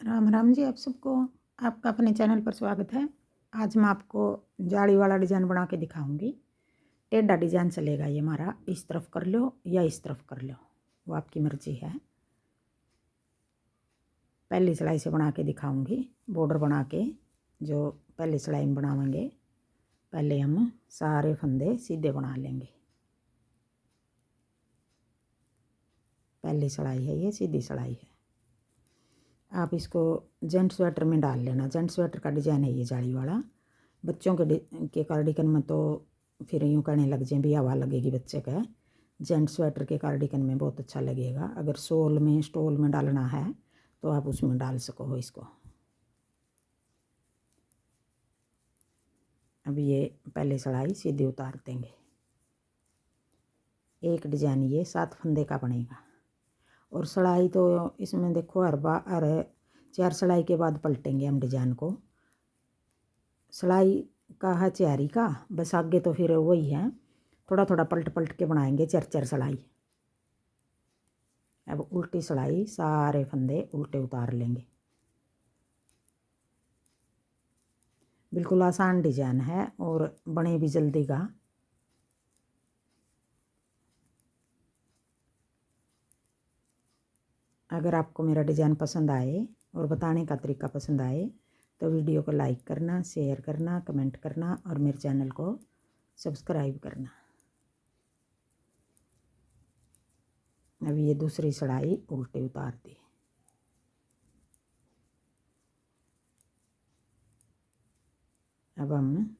राम राम जी आप सबको। आपका अपने चैनल पर स्वागत है। आज मैं आपको जाली वाला डिज़ाइन बना के दिखाऊंगी। टेढ़ा डिज़ाइन चलेगा ये हमारा, इस तरफ कर लो या इस तरफ कर लो, वो आपकी मर्जी है। पहली सिलाई से बना के दिखाऊंगी। बॉर्डर बना के जो पहली सिलाई में बनावेंगे, पहले हम सारे फंदे सीधे बना लेंगे। पहली सिलाई है ये, सीधी सिलाई है। आप इसको जेंट स्वेटर में डाल लेना। जेंट स्वेटर का डिज़ाइन है ये जाली वाला। बच्चों के कार्डिगन में तो फिर यूँ करने लग जाए भी हवा लगेगी बच्चे का। जेंट स्वेटर के कार्डिगन में बहुत अच्छा लगेगा। अगर सोल में स्टोल में डालना है तो आप उसमें डाल सको हो इसको। अब ये पहले सिलाई सीधी उतार देंगे। एक डिज़ाइन ये 7 फंदे का बनेगा। और सिलाई तो इसमें देखो हर 4 सिलाई के बाद पलटेंगे हम डिज़ाइन को। सिलाई का है चारी का, बस आगे तो फिर वही है, थोड़ा थोड़ा पलट पलट के बनाएंगे 4 सिलाई। अब उल्टी सिलाई सारे फंदे उल्टे उतार लेंगे। बिल्कुल आसान डिज़ाइन है और बने भी जल्दी का। अगर आपको मेरा डिज़ाइन पसंद आए और बताने का तरीका पसंद आए तो वीडियो को लाइक करना, शेयर करना, कमेंट करना और मेरे चैनल को सब्सक्राइब करना। अब ये दूसरी सिलाई उल्टे उतार दी। अब हम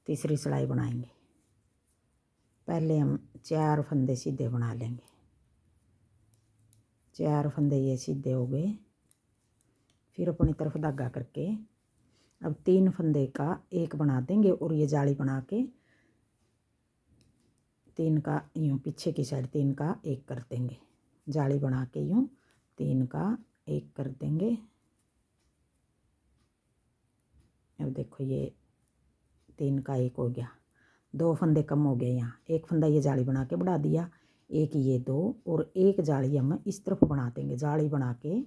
तीसरी सिलाई बनाएंगे। पहले हम 4 फंदे सीधे बना लेंगे। 4 फंदे ये सीधे हो गए। फिर अपनी तरफ धागा करके अब 3 फंदे का एक बना देंगे और ये जाली बना के 3 का यूँ पीछे की साइड 3 का एक कर देंगे। जाली बना के यूँ 3 का एक कर देंगे। अब देखो ये 3 का एक हो गया। 2 फंदे कम हो गए यहाँ। एक फंदा ये जाली बना के बढ़ा दिया, एक ये 2 और एक जाली हम इस तरफ बना देंगे। जाली बना के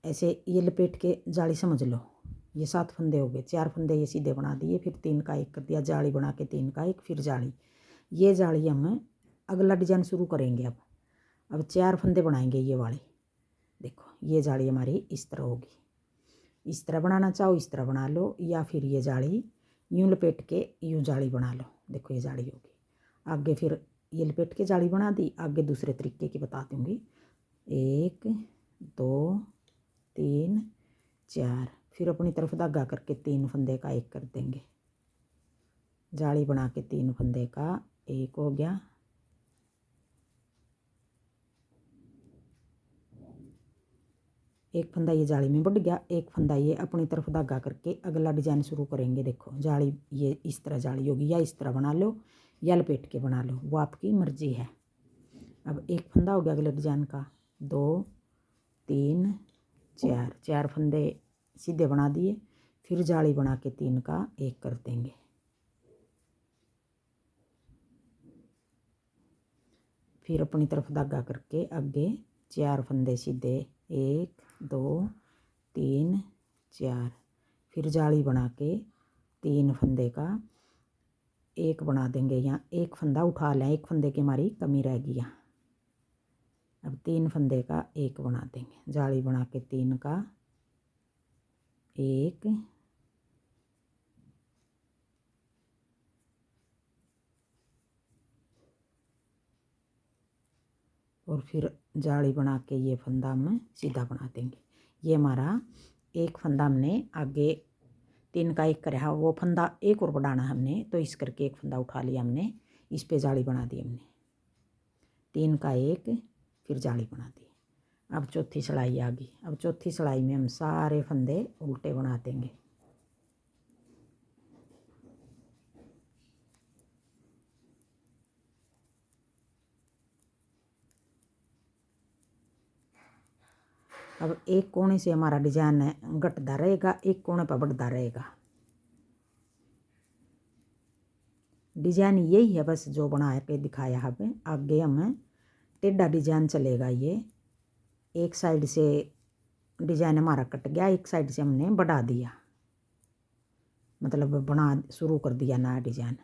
ऐसे ये लपेट के जाली समझ लो। ये 7 फंदे हो गए। 4 फंदे ये सीधे बना दिए, फिर 3 का एक कर दिया, जाली बना के 3 का एक, फिर जाली। ये जाली हम अगला डिज़ाइन शुरू करेंगे। अब 4 फंदे बनाएंगे ये वाले। देखो ये जाली हमारी इस तरह होगी। इस तरह बनाना चाहो इस तरह बना लो, या फिर ये जाली यूँ लपेट के यूँ जाली बना लो। देखो ये जाली होगी। आगे फिर ये लपेट के जाली बना दी। आगे दूसरे तरीके की बता दूँगी। 1 2 3 4, फिर अपनी तरफ धागा करके 3 फंदे का एक कर देंगे। जाली बना के 3 फंदे का एक हो गया। एक फंदा ये जाली में बढ़ गया, एक फंदा ये अपनी तरफ धागा करके अगला डिज़ाइन शुरू करेंगे। देखो जाली ये इस तरह जाली होगी, या इस तरह बना लो या लपेट के बना लो, वो आपकी मर्जी है। अब एक फंदा हो गया अगले डिज़ाइन का। 2 3 4, 4 फंदे सीधे बना दिए। फिर जाली बना के 3 का एक कर देंगे। फिर अपनी तरफ धागा करके आगे 4 फंदे सीधे, 1 2 3 4, फिर जाली बना के 3 फंदे का एक बना देंगे। यहाँ एक फंदा उठा लें, एक फंदे की हमारी कमी रहेगी यहाँ। अब 3 फंदे का एक बना देंगे। जाली बना के 3 का एक, और फिर जाली बना के ये फंदा हम सीधा बना देंगे। ये हमारा एक फंदा हमने आगे 3 का एक करा, वो फंदा एक और बढ़ाना हमने, तो इस करके एक फंदा उठा लिया हमने, इस पे जाली बना दी हमने। 3 का एक, फिर जाली बना दी। अब चौथी सिलाई आ गई। अब चौथी सिलाई में हम सारे फंदे उल्टे बना देंगे। अब एक कोने से हमारा डिजाइन घटता रहेगा, एक कोने पर बढ़ता रहेगा। डिजाइन यही है बस जो बना के दिखाया है। आगे हम टेढ़ा डिजाइन चलेगा। ये एक साइड से डिजाइन हमारा कट गया, एक साइड से हमने बढ़ा दिया, मतलब बना शुरू कर दिया नया डिजाइन।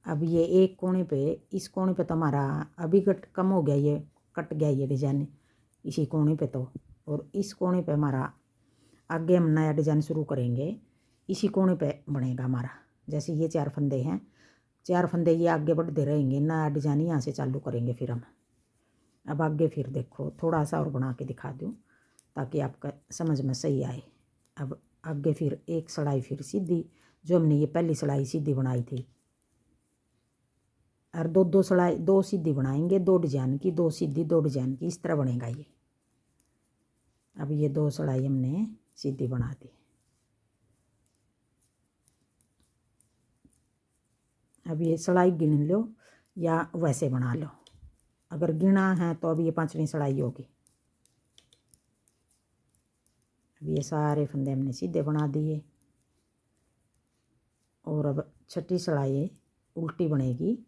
अब ये एक कोने पे, इस कोने पे तो हमारा अभी कम हो गया, ये कट गया ये डिजाइन इसी कोने पे तो, और इस कोने पे हमारा आगे हम नया डिजाइन शुरू करेंगे, इसी कोने पे बनेगा हमारा। जैसे ये 4 फंदे हैं, 4 फंदे ये आगे बढ़ते रहेंगे, नया डिजाइन यहाँ से चालू करेंगे फिर हम। अब आगे फिर देखो, थोड़ा सा और बना के दिखा दूँ ताकि आपका समझ में सही आए। अब आगे फिर एक सिलाई फिर सीधी, जो हमने ये पहली सिलाई सीधी बनाई थी, और दो सिलाई, 2 सीधी बनाएंगे, 2 डिजाइन की, 2 सीधी 2 डिजाइन की, इस तरह बनेगा ये। अब ये 2 सिलाई हमने सीधी बना दी। अब ये सिलाई गिन लो या वैसे बना लो, अगर गिना है तो अब ये 5वीं सिलाई होगी। अब ये सारे फंदे हमने सीधे बना दिए, और अब छठी सिलाई उल्टी बनेगी।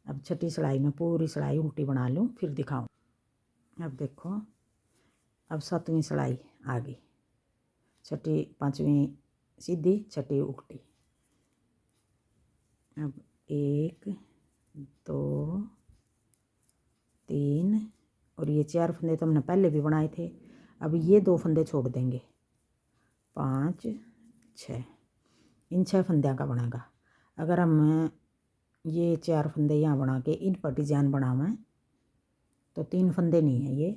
अब छठी सिलाई में पूरी सिलाई उल्टी बना लूँ फिर दिखाऊँ। अब देखो, अब 7वीं सिलाई आ गई, छठी 5वीं सीधी, छठी उल्टी। अब 1 2 3, और ये 4 फंदे तो हमने पहले भी बनाए थे। अब ये 2 फंदे छोड़ देंगे, 5 6, इन 6 फंदों का बनेगा। अगर हम ये 4 फंदे यहाँ बना के इन पर डिजाइन बनावें तो 3 फंदे नहीं है, ये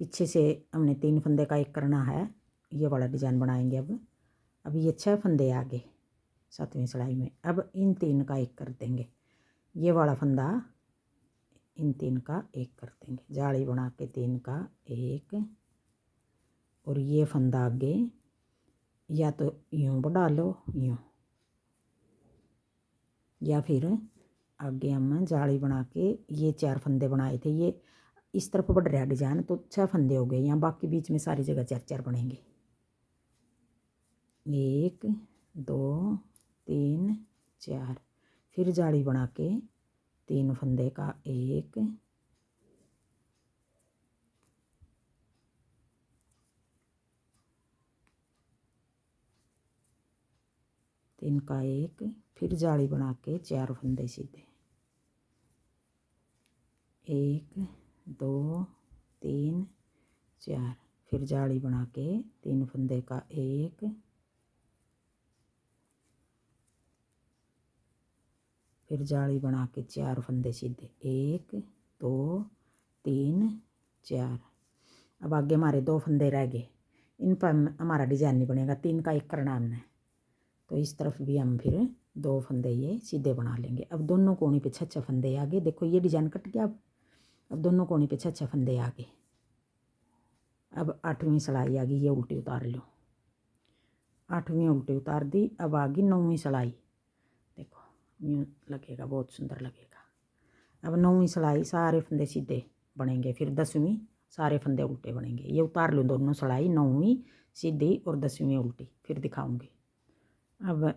पीछे से हमने 3 फंदे का एक करना है, ये वाला डिजाइन बनाएंगे। अब ये 6 फंदे आ गए 7वीं सिलाई में। अब इन 3 का एक कर देंगे, ये वाला फंदा इन 3 का एक कर देंगे, जाली बना के 3 का एक, और ये फंदा आगे या तो यूँ बढ़ा लो यूँ, या फिर आगे हम जाली बना के ये 4 फंदे बनाए थे, ये इस तरफ बढ़ रहा डिजाइन तो 6 फंदे हो गए यहाँ, बाकी बीच में सारी जगह 4 4 बनेंगे। 1 2 3 4, फिर जाली बना के 3 फंदे का एक, तीन का एक, फिर जाली बना के 4 फंदे सीधे, 1 2 3 4, फिर जाली बना के 3 फंदे का एक, फिर जाली बना के 4 फंदे सीधे, 1 2 3 4। अब आगे हमारे 2 फंदे रह गए, इन पर हमारा डिजाइन नहीं बनेगा, 3 का एक करना हमने, तो इस तरफ भी हम फिर 2 फंदे ये सीधे बना लेंगे। अब दोनों कोने पे 6 6 फंदे आ गए, देखो ये डिजाइन कट गया। अब दोनों कोने पे 6 6 फंदे आ गए। अब 8वीं सिलाई आ गई, ये उल्टी उतार लो, 8वीं उल्टी उतार दी। अब आ गई 9वीं सिलाई, देखो यूँ लगेगा, बहुत सुंदर लगेगा। अब 9वीं सिलाई सारे फंदे सीधे बनेंगे, फिर 10वीं सारे फंदे उल्टे बनेंगे। ये उतार लो दोनों सिलाई, 9वीं सीधी और 10वीं उल्टी, फिर दिखाऊंगी। अब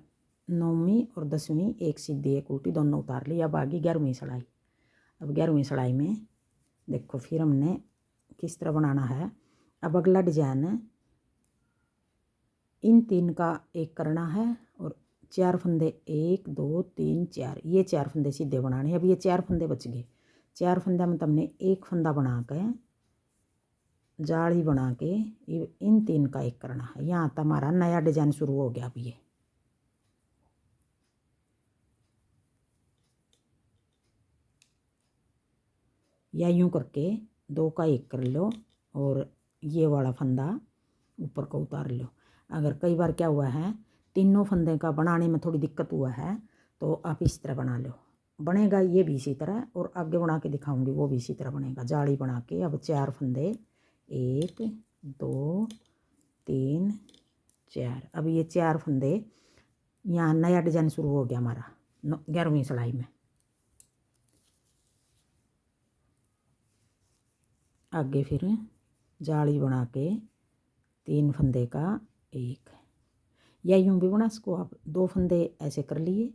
9वीं और 10वीं एक सीधी एक उल्टी दोनों उतार ली। अब आ गई 11वीं सिलाई। अब 11वीं सिलाई में देखो फिर हमने किस तरह बनाना है। अब अगला डिजाइन इन 3 का एक करना है, और 4 फंदे 1 2 3 4, ये 4 फंदे सीधे बनाने। अब ये 4 फंदे बच गए, 4 फंदे में हमने एक फंदा बना के जाली बना के इन 3 का एक करना है। यहाँ तक हमारा नया डिजाइन शुरू हो गया। अब ये या यूँ करके 2 का एक कर लो, और ये वाला फंदा ऊपर को उतार लो। अगर कई बार क्या हुआ है, तीनों फंदे का बनाने में थोड़ी दिक्कत हुआ है, तो आप इस तरह बना लो, बनेगा ये भी इसी तरह, और आगे बना के दिखाऊंगी वो भी इसी तरह बनेगा। जाली बना के अब 4 फंदे 1 2 3 4। अब ये 4 फंदे, यहाँ नया डिजाइन शुरू हो गया हमारा 11वीं सिलाई में। आगे फिर जाली बना के 3 फंदे का एक, या यूँ भी बना इसको आप, 2 फंदे ऐसे कर लिए,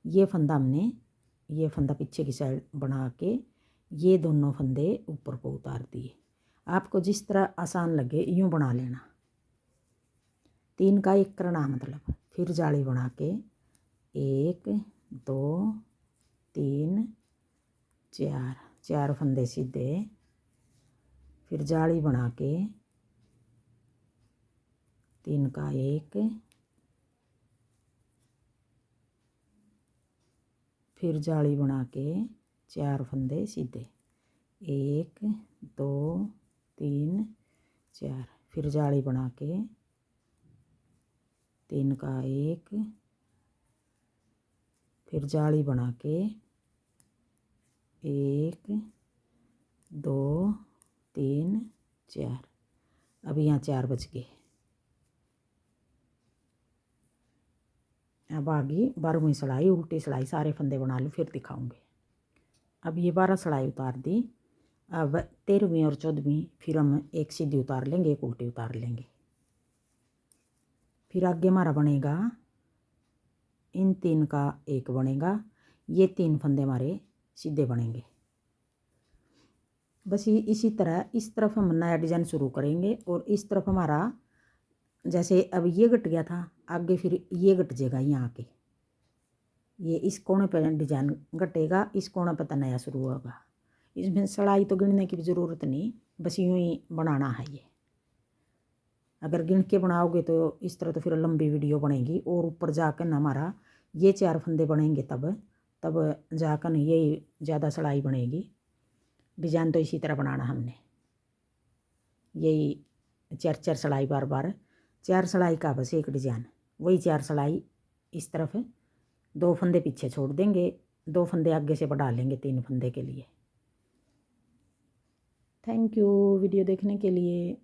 ये फंदा हमने, ये फंदा पीछे की साइड बना के ये दोनों फंदे ऊपर को उतार दिए। आपको जिस तरह आसान लगे यूँ बना लेना। 3 का 1 करना मतलब। फिर जाली बना के 1 2 3 4 फंदे सीधे। फिर जाली बना के 3 का 1, फिर जाली बना के 4 फंदे सीधे 1 2 3 4। फिर जाली बना के 3 का 1, फिर जाली बना के 1 2 3 4। अब यहाँ 4 बच गए। अब आगे 12वीं सिलाई उल्टी सिलाई सारे फंदे बना लूँ फिर दिखाऊंगी। अब ये 12 सिलाई उतार दी। अब 13वीं और 14वीं फिर हम एक सीधी उतार लेंगे, एक उल्टी उतार लेंगे। फिर आगे हमारा बनेगा इन 3 का 1 बनेगा। ये 3 फंदे हमारे सीधे बनेंगे। बस ये इसी तरह इस तरफ हम नया डिज़ाइन शुरू करेंगे और इस तरफ हमारा जैसे अब ये घट गया था, आगे फिर ये घट जाएगा यहाँ के। ये इस कोने पर डिजाइन घटेगा, इस कोने पर तो नया शुरू होगा। इसमें सिलाई तो गिनने की भी ज़रूरत नहीं, बस यूँ ही बनाना है। ये अगर गिन के बनाओगे तो इस तरह तो फिर लंबी वीडियो बनेगी और ऊपर जाकर ना हमारा ये 4 फंदे बनेंगे तब जाकर ये ज़्यादा सिलाई बनेगी। डिजाइन तो इसी तरह बनाना हमने, यही 4 सिलाई बार बार 4 सिलाई का बस एक डिजाइन, वही 4 सिलाई इस तरफ 2 फंदे पीछे छोड़ देंगे, 2 फंदे आगे से बढ़ा लेंगे 3 फंदे के लिए। थैंक यू वीडियो देखने के लिए।